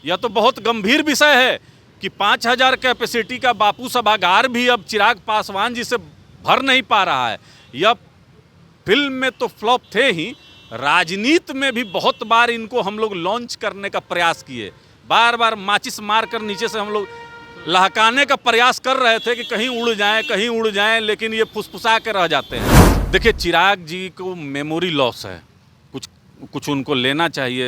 यह तो बहुत गंभीर विषय है कि 5000 कैपेसिटी का बापू सभागार भी अब चिराग पासवान जी से भर नहीं पा रहा है। यह फिल्म में तो फ्लॉप थे ही, राजनीति में भी बहुत बार इनको हम लोग लॉन्च करने का प्रयास किए, बार बार माचिस मार कर नीचे से हम लोग लहकाने का प्रयास कर रहे थे कि कहीं उड़ जाएं, लेकिन ये फुसफुसा के रह जाते हैं। देखिए, चिराग जी को मेमोरी लॉस है, कुछ उनको लेना चाहिए,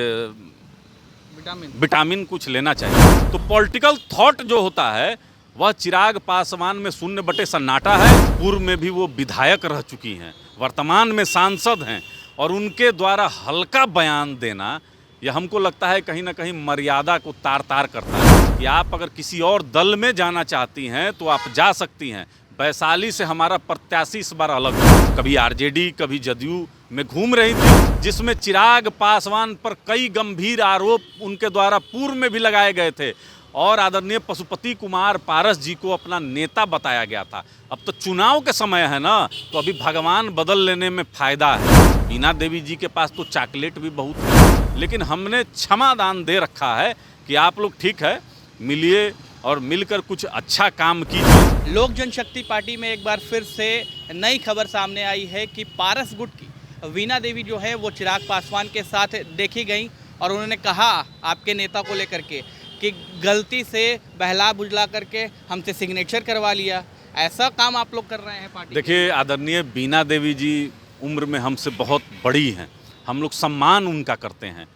विटामिन कुछ लेना चाहिए। तो पॉलिटिकल थॉट जो होता है वह चिराग पासवान में शून्य बटे सन्नाटा है। पूर्व में भी वो विधायक रह चुकी हैं, वर्तमान में सांसद हैं, और उनके द्वारा हल्का बयान देना यह हमको लगता है कहीं ना कहीं मर्यादा को तार तार करता है। कि आप अगर किसी और दल में जाना चाहती हैं तो आप जा सकती हैं। वैशाली से हमारा प्रत्याशी इस बार अलग है, कभी आरजेडी कभी जदयू में घूम रही थी, जिसमें चिराग पासवान पर कई गंभीर आरोप उनके द्वारा पूर्व में भी लगाए गए थे और आदरणीय पशुपति कुमार पारस जी को अपना नेता बताया गया था। अब तो चुनाव के समय है ना, तो अभी भगवान बदल लेने में फ़ायदा है। बीना देवी जी के पास तो चॉकलेट भी बहुत है, लेकिन हमने क्षमा दान दे रखा है कि आप लोग ठीक है, मिलिए और मिलकर कुछ अच्छा काम कीजिए। लोक जनशक्ति पार्टी में एक बार फिर से नई खबर सामने आई है कि पारस गुट की वीणा देवी जो है वो चिराग पासवान के साथ देखी गई और उन्होंने कहा आपके नेता को लेकर के कि गलती से बहला बुझला करके हमसे सिग्नेचर करवा लिया। ऐसा काम आप लोग कर रहे हैं पार्टी? देखिए, आदरणीय बीना देवी जी उम्र में हमसे बहुत बड़ी हैं, हम लोग सम्मान उनका करते हैं।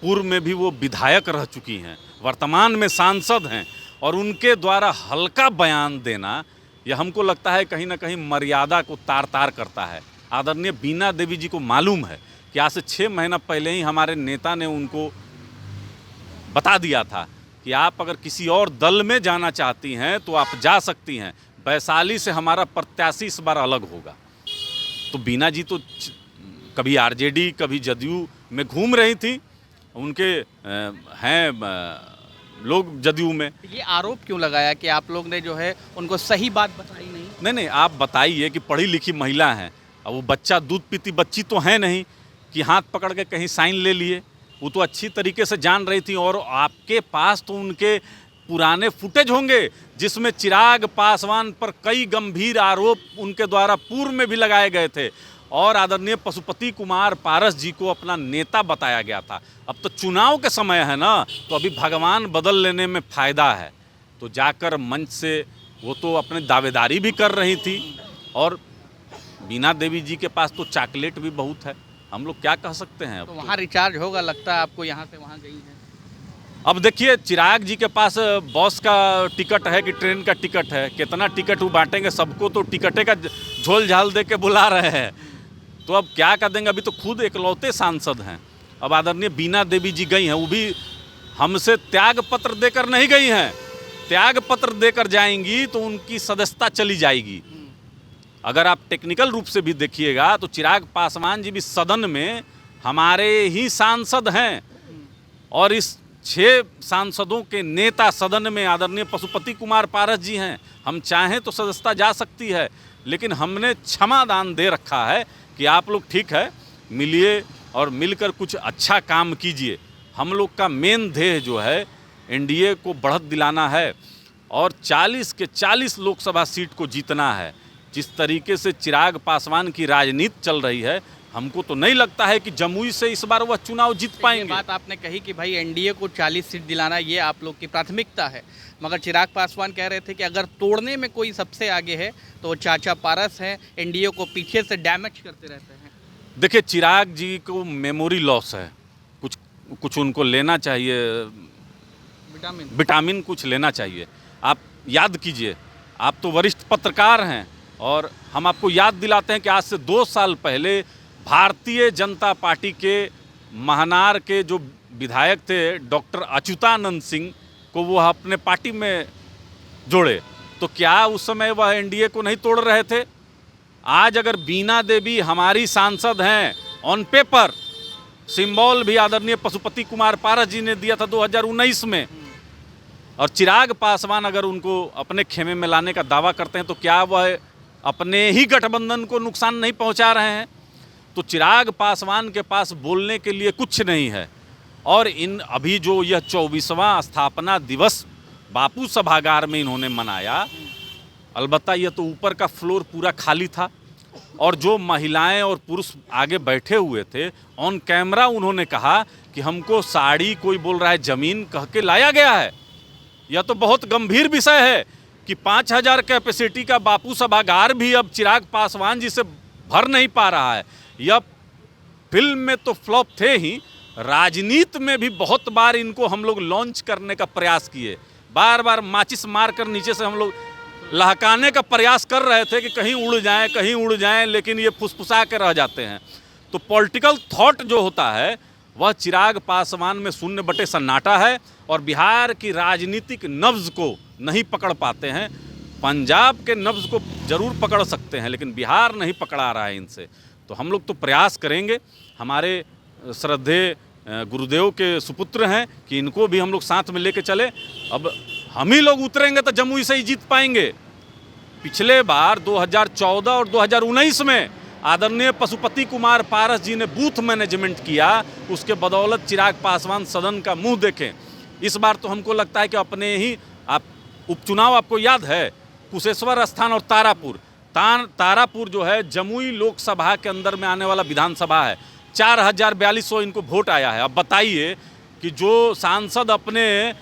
पूर्व में भी वो विधायक रह चुकी हैं, वर्तमान में सांसद हैं, और उनके द्वारा हल्का बयान देना यह हमको लगता है कहीं ना कहीं मर्यादा को तार तार करता है। आदरणीय बीना देवी जी को मालूम है कि आज से 6 महीना पहले ही हमारे नेता ने उनको बता दिया था कि आप अगर किसी और दल में जाना चाहती हैं तो आप जा सकती हैं। वैशाली से हमारा प्रत्याशी इस बार अलग होगा। तो बीना जी तो कभी आरजेडी कभी जदयू में घूम रही थी, उनके हैं लोग जदयू में। ये आरोप क्यों लगाया कि आप लोग ने जो है उनको सही बात बताई नहीं? नहीं, आप बताइए कि पढ़ी लिखी महिला हैं, अब वो बच्चा दूध पीती बच्ची तो है नहीं कि हाथ पकड़ के कहीं साइन ले लिए। वो तो अच्छी तरीके से जान रही थी, और आपके पास तो उनके पुराने फुटेज होंगे जिसमें चिराग पासवान पर कई गंभीर आरोप उनके द्वारा पूर्व में भी लगाए गए थे और आदरणीय पशुपति कुमार पारस जी को अपना नेता बताया गया था। अब तो चुनाव के समय है ना, तो अभी भगवान बदल लेने में फ़ायदा है। तो जाकर मंच से वो तो अपने दावेदारी भी कर रही थी, और बीना देवी जी के पास तो चॉकलेट भी बहुत है, हम लोग क्या कह सकते हैं। तो वहाँ रिचार्ज होगा लगता है आपको, यहाँ से वहाँ गई है। अब देखिए, चिराग जी के पास बस का टिकट है कि ट्रेन का टिकट है, कितना टिकट वो बांटेंगे, सबको तो टिकटे का झोल झाल दे के बुला रहे हैं। तो अब क्या कर देंगे, अभी तो खुद इकलौते सांसद हैं। अब आदरणीय बीना देवी जी गई हैं, वो भी हमसे त्याग पत्र देकर नहीं गई हैं। त्याग पत्र देकर जाएंगी तो उनकी सदस्यता चली जाएगी। अगर आप टेक्निकल रूप से भी देखिएगा तो चिराग पासवान जी भी सदन में हमारे ही सांसद हैं, और इस 6 सांसदों के नेता सदन में आदरणीय पशुपति कुमार पारस जी हैं। हम चाहें तो सदस्यता जा सकती है, लेकिन हमने क्षमा दान दे रखा है कि आप लोग ठीक है, मिलिए और मिलकर कुछ अच्छा काम कीजिए। हम लोग का मेन ध्येय जो है एनडीए को बढ़त दिलाना है और 40 के 40 लोकसभा सीट को जीतना है। जिस तरीके से चिराग पासवान की राजनीति चल रही है, हमको तो नहीं लगता है कि जमुई से इस बार वह चुनाव जीत पाएंगे। ये बात आपने कही कि भाई एनडीए को 40 सीट दिलाना ये आप लोग की प्राथमिकता है, मगर चिराग पासवान कह रहे थे कि अगर तोड़ने में कोई सबसे आगे है तो चाचा पारस हैं, एनडीए को पीछे से डैमेज करते रहते हैं। देखिए, चिराग जी को मेमोरी लॉस है, कुछ उनको लेना चाहिए, विटामिन कुछ लेना चाहिए। आप याद कीजिए, आप तो वरिष्ठ पत्रकार हैं, और हम आपको याद दिलाते हैं कि आज से 2 साल पहले भारतीय जनता पार्टी के महानार के जो विधायक थे डॉक्टर अच्युतानंद सिंह को वो अपने पार्टी में जोड़े, तो क्या उस समय वह एनडीए को नहीं तोड़ रहे थे? आज अगर बीना देवी हमारी सांसद हैं, ऑन पेपर सिंबल भी आदरणीय पशुपति कुमार पारस जी ने दिया था 2019 में, और चिराग पासवान अगर उनको अपने खेमे में लाने का दावा करते हैं, तो क्या वह अपने ही गठबंधन को नुकसान नहीं पहुंचा रहे हैं? तो चिराग पासवान के पास बोलने के लिए कुछ नहीं है, और इन अभी जो यह 24वां स्थापना दिवस बापू सभागार में इन्होंने मनाया, अलबत्ता यह तो ऊपर का फ्लोर पूरा खाली था और जो महिलाएं और पुरुष आगे बैठे हुए थे, ऑन कैमरा उन्होंने कहा कि हमको साड़ी, कोई बोल रहा है ज़मीन, कह के लाया गया है। यह तो बहुत गंभीर विषय है कि 5000 कैपेसिटी का बापू सभागार भी अब चिराग पासवान जी से भर नहीं पा रहा है। यह फिल्म में तो फ्लॉप थे ही, राजनीति में भी बहुत बार इनको हम लोग लॉन्च करने का प्रयास किए, बार बार माचिस मार कर नीचे से हम लोग लहकाने का प्रयास कर रहे थे कि कहीं उड़ जाएं, लेकिन ये फुसफुसा के रह जाते हैं। तो पॉलिटिकल थॉट जो होता है वह चिराग पासवान में शून्य बटे सन्नाटा है और बिहार की राजनीतिक नब्ज़ को नहीं पकड़ पाते हैं। पंजाब के नब्ज़ को ज़रूर पकड़ सकते हैं, लेकिन बिहार नहीं पकड़ा रहा है इनसे। तो हम लोग तो प्रयास करेंगे, हमारे श्रद्धेय गुरुदेव के सुपुत्र हैं, कि इनको भी हम लोग साथ में लेके चले। अब हम ही लोग उतरेंगे तो जमुई से ही जीत पाएंगे। पिछले बार 2014 और 2019 में आदरणीय पशुपति कुमार पारस जी ने बूथ मैनेजमेंट किया, उसके बदौलत चिराग पासवान सदन का मुंह देखें। इस बार तो हमको लगता है कि अपने ही उपचुनाव, आपको याद है, कुशेश्वर स्थान और तारापुर जो है जमुई लोकसभा के अंदर में आने वाला विधानसभा है। 4400 इनको वोट आया है। अब बताइए कि जो सांसद अपने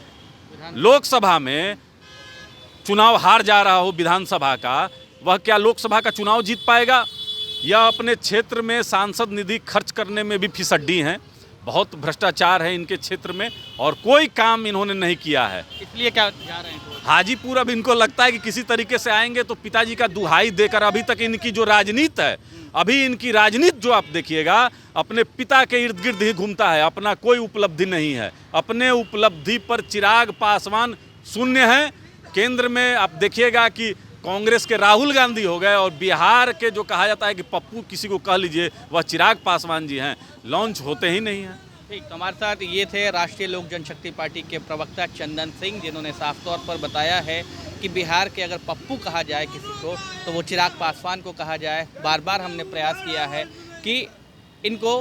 लोकसभा में चुनाव हार जा रहा हो विधानसभा का, वह क्या लोकसभा का चुनाव जीत पाएगा? या अपने क्षेत्र में सांसद निधि खर्च करने में भी फिसड्डी हैं। बहुत भ्रष्टाचार है इनके क्षेत्र में और कोई काम इन्होंने नहीं किया है। इसलिए क्या जा रहे हैं हाजीपुर? अब इनको लगता है कि किसी तरीके से आएंगे तो पिताजी का दुहाई देकर। अभी तक इनकी जो राजनीति है, अभी इनकी राजनीति जो आप देखिएगा, अपने पिता के इर्द गिर्द ही घूमता है, अपना कोई उपलब्धि नहीं है। अपने उपलब्धि पर चिराग पासवान शून्य है। केंद्र में आप देखिएगा कि कांग्रेस के राहुल गांधी हो गए और बिहार के जो कहा जाता है कि पप्पू किसी को कह लीजिए, वह चिराग पासवान जी हैं, लॉन्च होते ही नहीं हैं। ठीक, तो हमारे साथ ये थे राष्ट्रीय लोक जनशक्ति पार्टी के प्रवक्ता चंदन सिंह, जिन्होंने साफ तौर पर बताया है कि बिहार के अगर पप्पू कहा जाए किसी को तो वो चिराग पासवान को कहा जाए। बार बार हमने प्रयास किया है कि इनको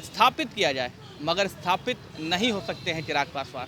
स्थापित किया जाए, मगर स्थापित नहीं हो सकते हैं चिराग पासवान।